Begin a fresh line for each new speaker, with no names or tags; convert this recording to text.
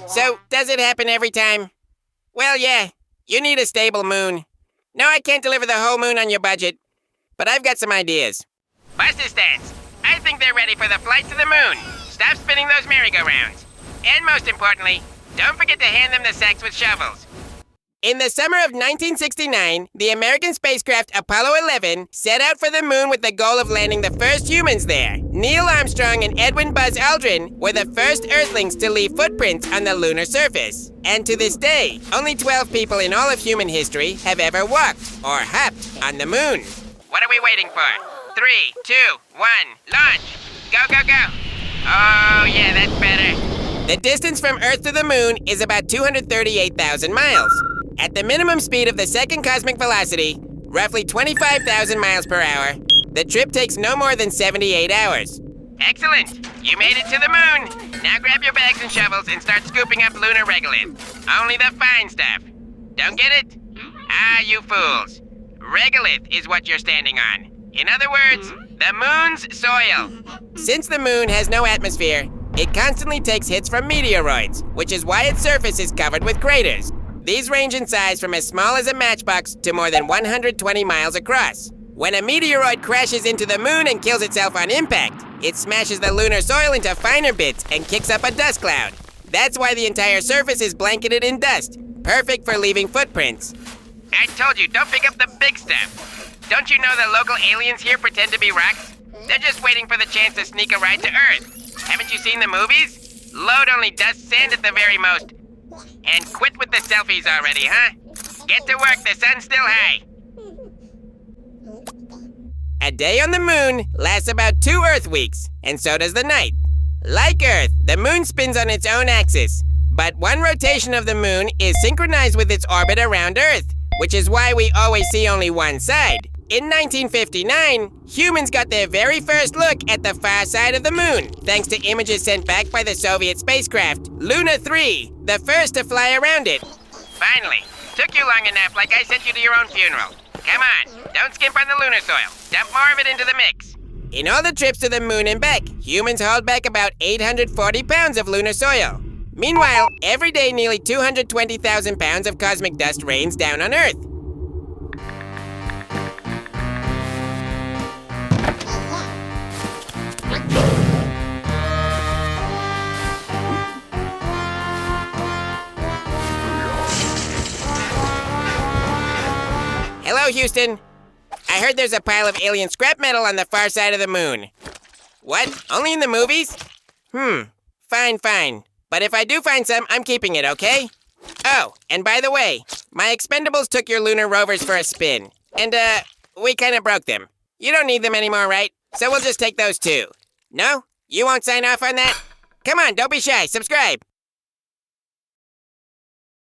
So, does it happen every time? Well, yeah, you need a stable moon. No, I can't deliver the whole moon on your budget, but I've got some ideas. Buster stands. I think they're ready for the flight to the moon. Stop spinning those merry-go-rounds. And most importantly, don't forget to hand them the sacks with shovels. In the summer of 1969, the American spacecraft Apollo 11 set out for the moon with the goal of landing the first humans there. Neil Armstrong and Edwin Buzz Aldrin were the first Earthlings to leave footprints on the lunar surface. And to this day, only 12 people in all of human history have ever walked or hopped on the moon. What are we waiting for? 3, 2, 1, launch! Go, go, go! Oh, yeah, that's better. The distance from Earth to the moon is about 238,000 miles. At the minimum speed of the second cosmic velocity, roughly 25,000 miles per hour, the trip takes no more than 78 hours. Excellent! You made it to the moon! Now grab your bags and shovels and start scooping up lunar regolith. Only the fine stuff. Don't get it? Ah, you fools. Regolith is what you're standing on. In other words, the moon's soil. Since the moon has no atmosphere, it constantly takes hits from meteoroids, which is why its surface is covered with craters. These range in size from as small as a matchbox to more than 120 miles across. When a meteoroid crashes into the moon and kills itself on impact, it smashes the lunar soil into finer bits and kicks up a dust cloud. That's why the entire surface is blanketed in dust, perfect for leaving footprints. I told you, don't pick up the big stuff. Don't you know the local aliens here pretend to be rocks? They're just waiting for the chance to sneak a ride to Earth. Haven't you seen the movies? Load only dust sand at the very most. And quit with the selfies already, huh? Get to work, the sun's still high. A day on the moon lasts about 2 Earth weeks, and so does the night. Like Earth, the moon spins on its own axis, but one rotation of the moon is synchronized with its orbit around Earth, which is why we always see only one side. In 1959, humans got their very first look at the far side of the moon, thanks to images sent back by the Soviet spacecraft, Lunar 3, the first to fly around it. Finally, took you long enough like I sent you to your own funeral. Come on, don't skimp on the lunar soil. Dump more of it into the mix. In all the trips to the moon and back, humans hauled back about 840 pounds of lunar soil. Meanwhile, every day nearly 220,000 pounds of cosmic dust rains down on Earth. Hello, Houston. I heard there's a pile of alien scrap metal on the far side of the moon. What? Only in the movies? Fine. But if I do find some, I'm keeping it, okay? Oh, and by the way, my expendables took your lunar rovers for a spin. And, we kinda broke them. You don't need them anymore, right? So we'll just take those too. No? You won't sign off on that? Come on, don't be shy. Subscribe.